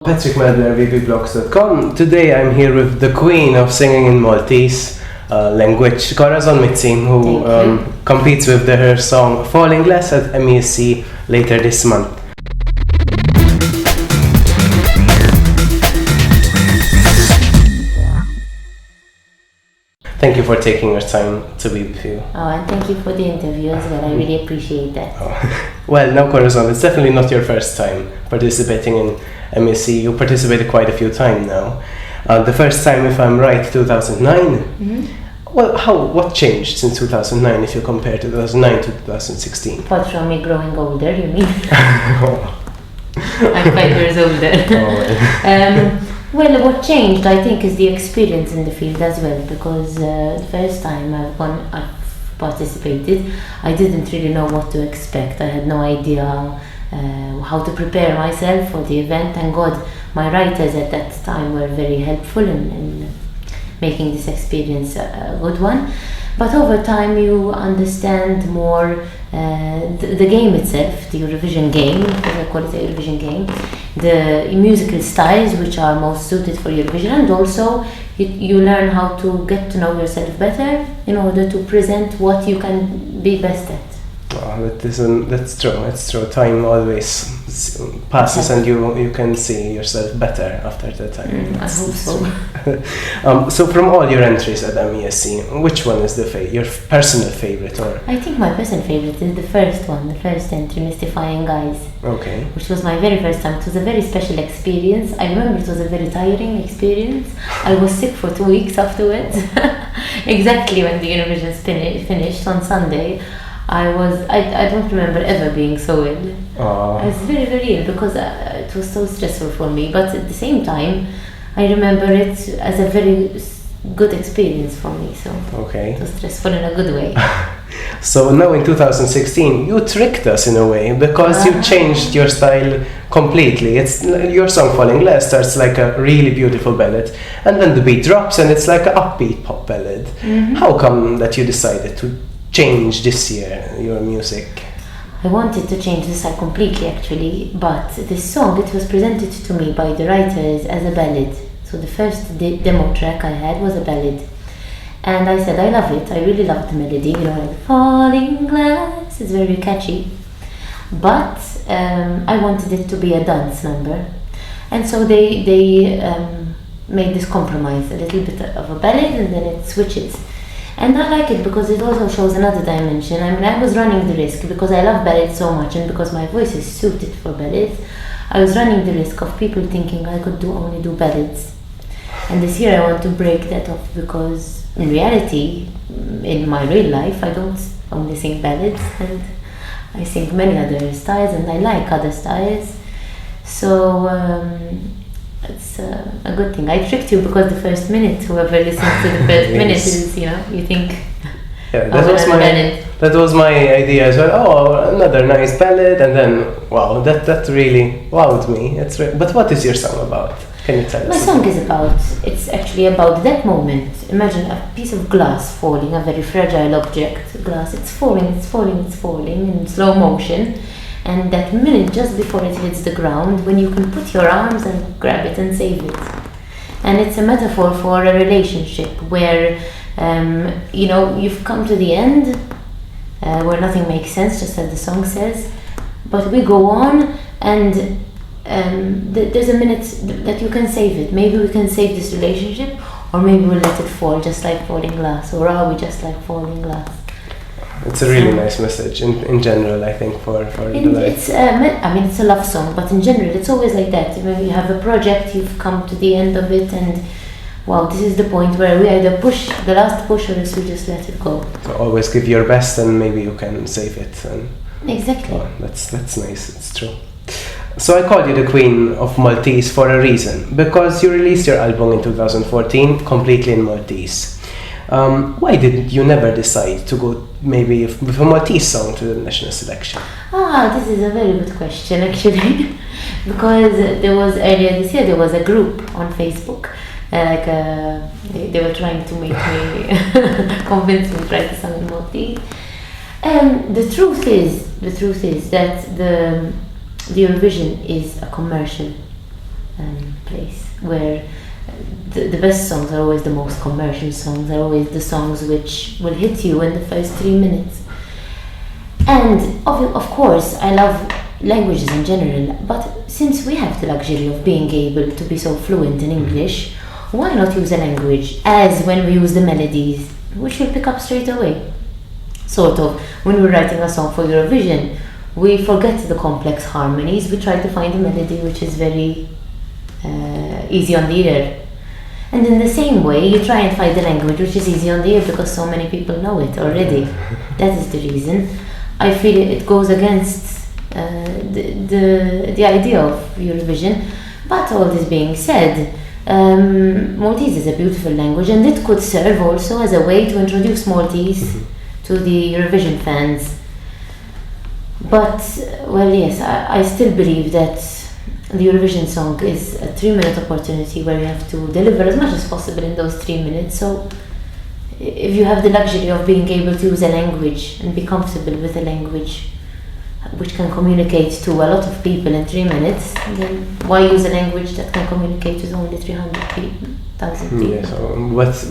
Patrick Madler, wiwibloggs.com. Today I'm here with the queen of singing in Maltese language, Corazon, who competes with her song Falling Glass at MESC later this month. Thank you for taking your time to be with you. Oh, and thank you for the interview as well. I really appreciate that. Well, now Corazon, it's definitely not your first time participating in MESC. You participated quite a few times now. The first time, if I'm right, 2009. Mm-hmm. Well, what changed since 2009 if you compare 2009 to 2016? Apart from me growing older, you mean? I'm 5 years older. Well, what changed, I think, is the experience in the field as well, because the first time I've participated, I didn't really know what to expect. I had no idea how to prepare myself for the event. Thank God my writers at that time were very helpful in making this experience a good one. But over time you understand more the game itself, the Eurovision game, because I call it the Eurovision game, the musical styles which are most suited for Eurovision, and also you learn how to get to know yourself better in order to present what you can be best at. Oh, that's true. It's true. Time always passes, and you can see yourself better after that time. I hope so. So, from all your entries at MESC, which one is your personal favorite? Or I think my personal favorite is the first one, the first entry, Mystifying Guys. Okay. Which was my very first time. It was a very special experience. I remember it was a very tiring experience. I was sick for 2 weeks afterwards. Exactly when the Eurovision finished on Sunday. I don't remember ever being so ill. I was very, very ill because it was so stressful for me. But at the same time, I remember it as a very good experience for me. So okay. It was stressful in a good way. So now in 2016, you tricked us in a way, because you changed your style completely. It's your song Falling Glass starts like a really beautiful ballad, and then the beat drops and it's like an upbeat pop ballad. Mm-hmm. How come that you decided to change this year your music? I wanted to change the style completely actually, but this song, it was presented to me by the writers as a ballad. So the first demo track I had was a ballad, and I said I love it. I really love the melody, like Falling Glass, it's very catchy, but I wanted it to be a dance number, and so they made this compromise, a little bit of a ballad and then it switches. And I like it because it also shows another dimension. I mean, I was running the risk, because I love ballads so much and because my voice is suited for ballads, I was running the risk of people thinking I could only do ballads. And this year I want to break that off, because in reality, in my real life, I don't only sing ballads, and I sing many other styles and I like other styles. So it's a good thing. I tricked you, because the first minute, whoever listens to the first minute is, you think, yeah, that was my idea as well. Oh, another nice ballad, and then wow, that really wowed me. But what is your song about? Can you tell us? My song it's actually about that moment. Imagine a piece of glass falling, a very fragile object, glass. It's falling in slow motion. And that minute just before it hits the ground, when you can put your arms and grab it and save it. And it's a metaphor for a relationship where, you've come to the end, where nothing makes sense, just as the song says. But we go on, and there's a minute that you can save it. Maybe we can save this relationship, or maybe we'll let it fall, just like falling glass. Or are we just like falling glass? It's a really nice message in general, I think, for the life. It's a love song, but in general, it's always like that. When you have a project, you've come to the end of it, and wow, this is the point where we either push the last push, or else we just let it go. So always give your best, and maybe you can save it. Exactly. Oh, that's nice. It's true. So I called you the Queen of Maltese for a reason, because you released your album in 2014 completely in Maltese. Why did you never decide to go maybe with a Maltese song to the national selection? This is a very good question actually, because earlier this year there was a group on Facebook, they were trying to make me convince me to write a song in Maltese. The truth is that the Eurovision is a commercial. place where the best songs are always the most commercial songs, are always the songs which will hit you in the first 3 minutes. And of course, I love languages in general, but since we have the luxury of being able to be so fluent in English, why not use a language as when we use the melodies, which we'll pick up straight away? Sort of, when we're writing a song for Eurovision, we forget the complex harmonies, we try to find a melody which is very easy on the ear. And in the same way, you try and find a language which is easy on the ear because so many people know it already. That is the reason. I feel it goes against the idea of Eurovision. But all this being said, Maltese is a beautiful language, and it could serve also as a way to introduce Maltese to the Eurovision fans. But, well, yes, I still believe that the Eurovision song is a 3-minute opportunity where you have to deliver as much as possible in those 3 minutes. So if you have the luxury of being able to use a language and be comfortable with a language which can communicate to a lot of people in 3 minutes, then why use a language that can communicate with only 300,000 people? Yeah, so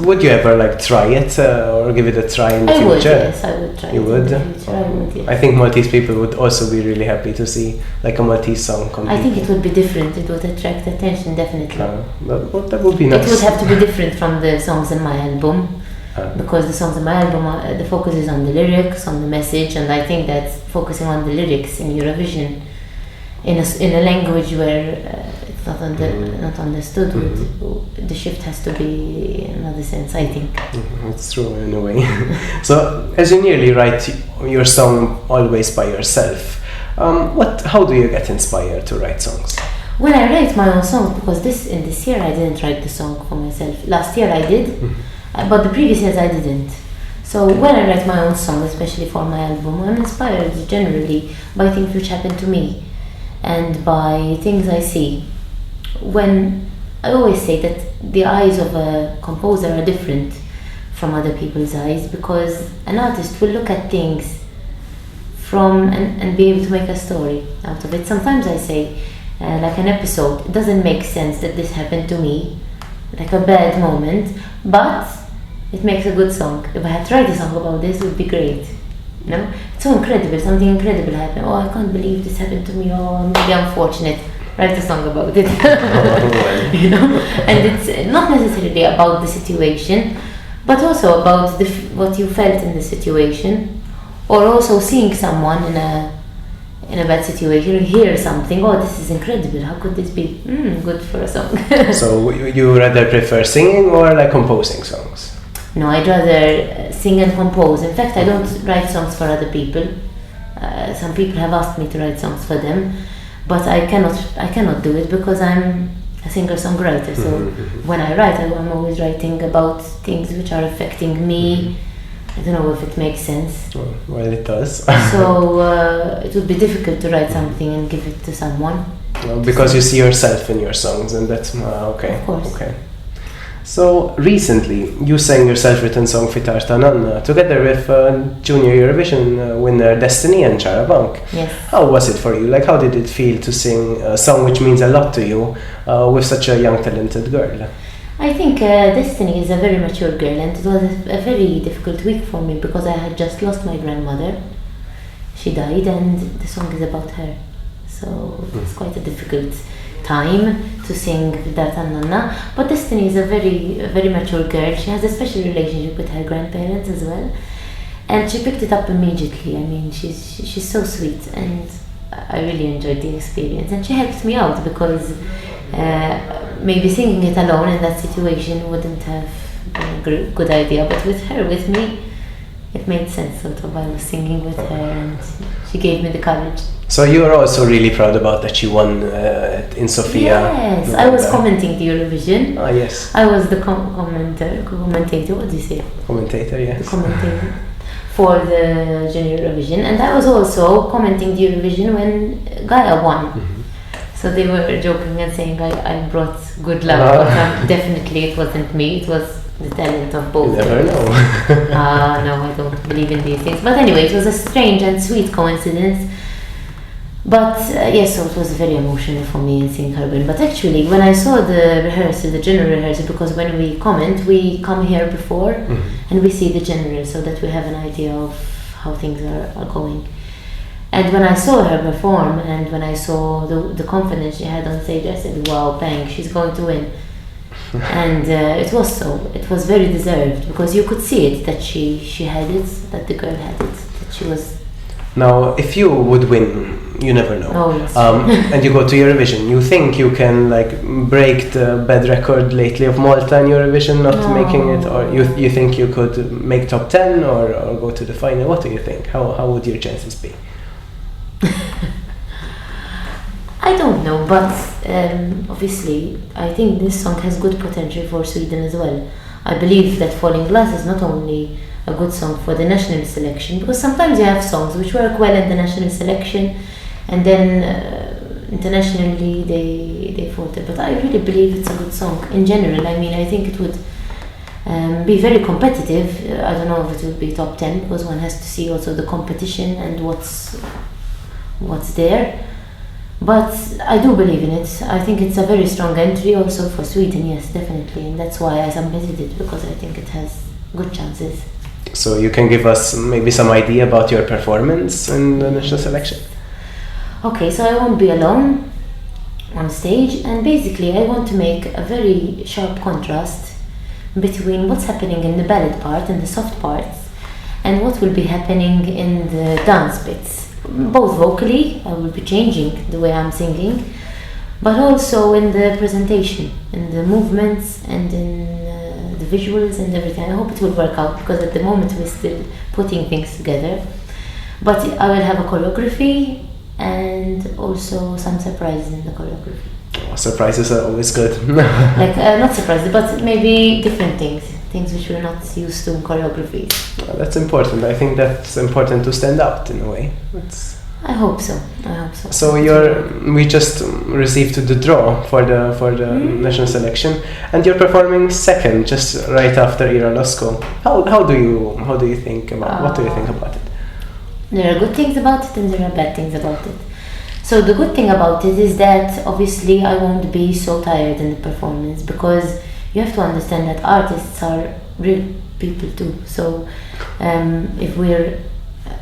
would you ever try it or give it a try in the future? Would, yes, I would try it. You would? In the future, I would, yes. I think Maltese people would also be really happy to see a Maltese song come. I think it would be different. It would attract attention, definitely. That would be nice. It would have to be different from the songs in my album. Because the songs in my album, the focus is on the lyrics, on the message, and I think that focusing on the lyrics in Eurovision, in a language where it's not understood, the shift has to be in another sense, I think. It's true in a way. So, as you nearly write your song always by yourself, how do you get inspired to write songs? When I write my own songs, because in this year I didn't write the song for myself. Last year I did. But the previous years I didn't. So when I write my own song, especially for my album, I'm inspired generally by things which happen to me and by things I see. When I always say that the eyes of a composer are different from other people's eyes, because an artist will look at things from and be able to make a story out of it. Sometimes I say, like an episode, it doesn't make sense that this happened to me, like a bad moment, but it makes a good song. If I had to write a song about this, it would be great. You know? It's so incredible, something incredible happened. Oh, I can't believe this happened to me. Oh, I'm really unfortunate. Write a song about it. You know? And it's not necessarily about the situation, but also about what you felt in the situation, or also seeing someone in a bad situation, you hear something, oh, this is incredible, how could this be good for a song? So you rather prefer singing or composing songs? No, I'd rather sing and compose. In fact, I don't write songs for other people. Some people have asked me to write songs for them, but I cannot do it because I'm a singer-songwriter. So when I write, I'm always writing about things which are affecting me. I don't know if it makes sense. Well, it does. So it would be difficult to write something and give it to someone. Because you see yourself in your songs, and that's okay. Of course. Okay. So recently, you sang your self-written song Fitar ta' Nanna together with Junior Eurovision winner Destiny and Chara Bank. Yes. How was it for you? How did it feel to sing a song which means a lot to you with such a young, talented girl? I think Destiny is a very mature girl, and it was a very difficult week for me because I had just lost my grandmother. She died, and the song is about her. So it's quite a difficult time to sing Fitar ta' Nanna. But Destiny is a very mature girl. She has a special relationship with her grandparents as well, and she picked it up immediately. I mean, she's so sweet, and I really enjoyed the experience. And she helped me out because maybe singing it alone in that situation wouldn't have been a good idea. But with her with me, it made sense. Sort of, I was singing with her, and she gave me the courage. So you are also really proud about that you won in Sofia. Yes, I was commenting the Eurovision. Ah, yes. I was the commentator. What do you say? Commentator, yes. The commentator for the Junior Eurovision, and I was also commenting the Eurovision when Gaia won. So they were joking and saying I brought good luck, but definitely it wasn't me. It was the talent of both. You never know. No, I don't believe in these things. But anyway, it was a strange and sweet coincidence. But yes, so it was very emotional for me in seeing her win. But actually, when I saw the rehearsal, the general rehearsal, because when we comment, we come here before and we see the general so that we have an idea of how things are going. And when I saw her perform and when I saw the confidence she had on stage, I said, wow, bang, she's going to win. And it was so. It was very deserved because you could see it that she had it, that the girl had it, that she was. Now, if you would win, you never know. Oh, yes. And you go to Eurovision, you think you can like break the bad record lately of Malta in Eurovision, not making it, or you think you could make top 10 or go to the final? What do you think? How would your chances be? I don't know, but obviously I think this song has good potential for Sweden as well. I believe that Falling Glass is not only a good song for the national selection, because sometimes you have songs which work well in the national selection and then internationally they falter. But I really believe it's a good song in general. I mean, I think it would be very competitive. I don't know if it would be top 10 because one has to see also the competition and what's there. But I do believe in it. I think it's a very strong entry also for Sweden, yes, definitely. And that's why I submitted it, because I think it has good chances. So you can give us maybe some idea about your performance in the national selection? Okay, so I won't be alone on stage, and basically I want to make a very sharp contrast between what's happening in the ballad part and the soft parts and what will be happening in the dance bits. Both vocally, I will be changing the way I'm singing, but also in the presentation, in the movements and in the visuals and everything. I hope it will work out, because at the moment we're still putting things together. But I will have a choreography and also some surprises in the choreography. Oh, surprises are always good. Like, not surprises, but maybe different things which we're not used to in choreographies. That's important. I think that's important to stand out in a way. I hope so. So we just received the draw for the national selection, and you're performing second, just right after Ira Losko. How do you think about what do you think about it? There are good things about it and there are bad things about it. So the good thing about it is that obviously I won't be so tired in the performance, because you have to understand that artists are real people too. So if we're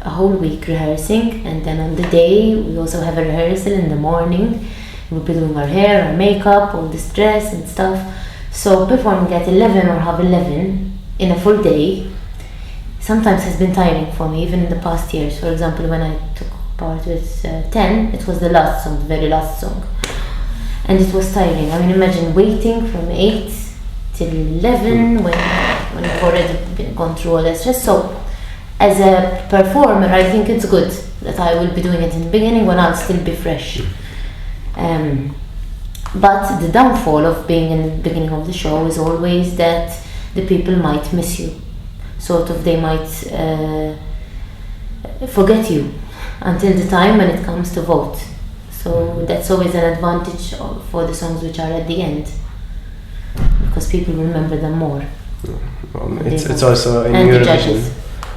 a whole week rehearsing, and then on the day we also have a rehearsal in the morning, we'll be doing our hair, our makeup, all this dress and stuff. So performing at 11 or half 11 in a full day sometimes has been tiring for me, even in the past years. For example, when I took part with 10, it was the last song, the very last song, and it was tiring. I mean, imagine waiting from 8 till 11 when you've already gone through all that stress. So as a performer, I think it's good that I will be doing it in the beginning when I'll still be fresh. But the downfall of being in the beginning of the show is always that the people might miss you. Sort of, they might forget you until the time when it comes to vote. So that's always an advantage for the songs which are at the end, because people remember them more. It's also in Eurovision.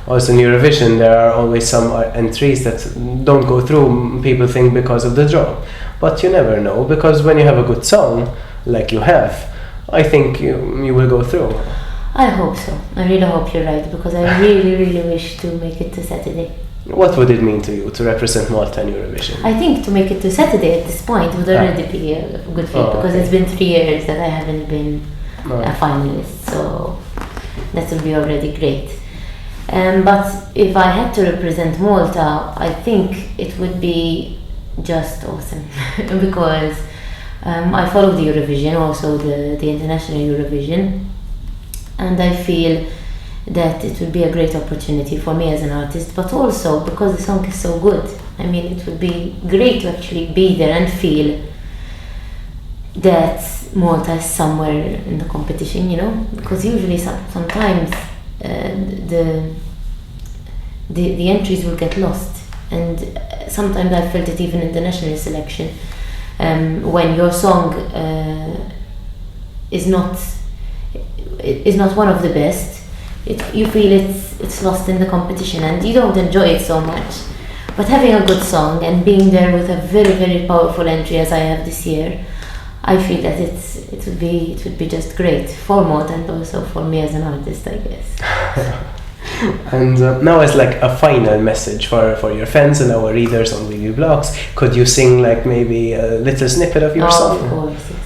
Also in Eurovision, there are always some entries that don't go through. People think because of the draw, but you never know, because when you have a good song like you have, I think you will go through. I hope so. I really hope you're right, because I really, really wish to make it to Saturday. What would it mean to you to represent Malta in Eurovision? I think to make it to Saturday at this point would already be a good feat, because it's been 3 years that I haven't been a finalist, so that would be already great. But if I had to represent Malta, I think it would be just awesome because I follow the Eurovision, also the international Eurovision, and I feel that it would be a great opportunity for me as an artist, but also because the song is so good. I mean, it would be great to actually be there and feel that Malta is somewhere in the competition, you know, because usually sometimes the entries will get lost, and sometimes I felt it even in the national selection, when your song is not one of the best. You feel it's lost in the competition and you don't enjoy it so much. But having a good song and being there with a very, very powerful entry as I have this year, I feel that it would be just great for Maud and also for me as an artist, I guess. And now as like a final message for your fans and our readers on wiwibloggs, could you sing like maybe a little snippet of your song? Of course, yes.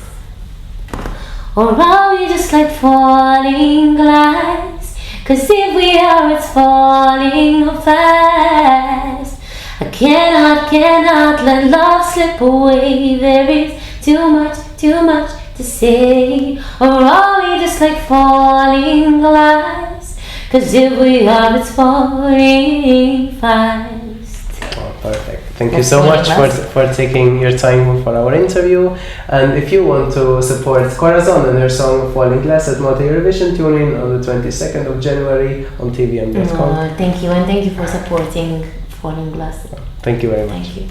Or are we just like falling glass? 'Cause if we are, it's falling fast. I cannot let love slip away. There is too much to say. Or are we just like falling glass? 'Cause if we are, it's falling fast. Oh, perfect. Thank you so much for taking your time for our interview. And if you want to support Corazon and her song Falling Glass at Malta Eurovision, tune in on the 22nd of January on tvm.com. Thank you, and thank you for supporting Falling Glass. Thank you very much. Thank you.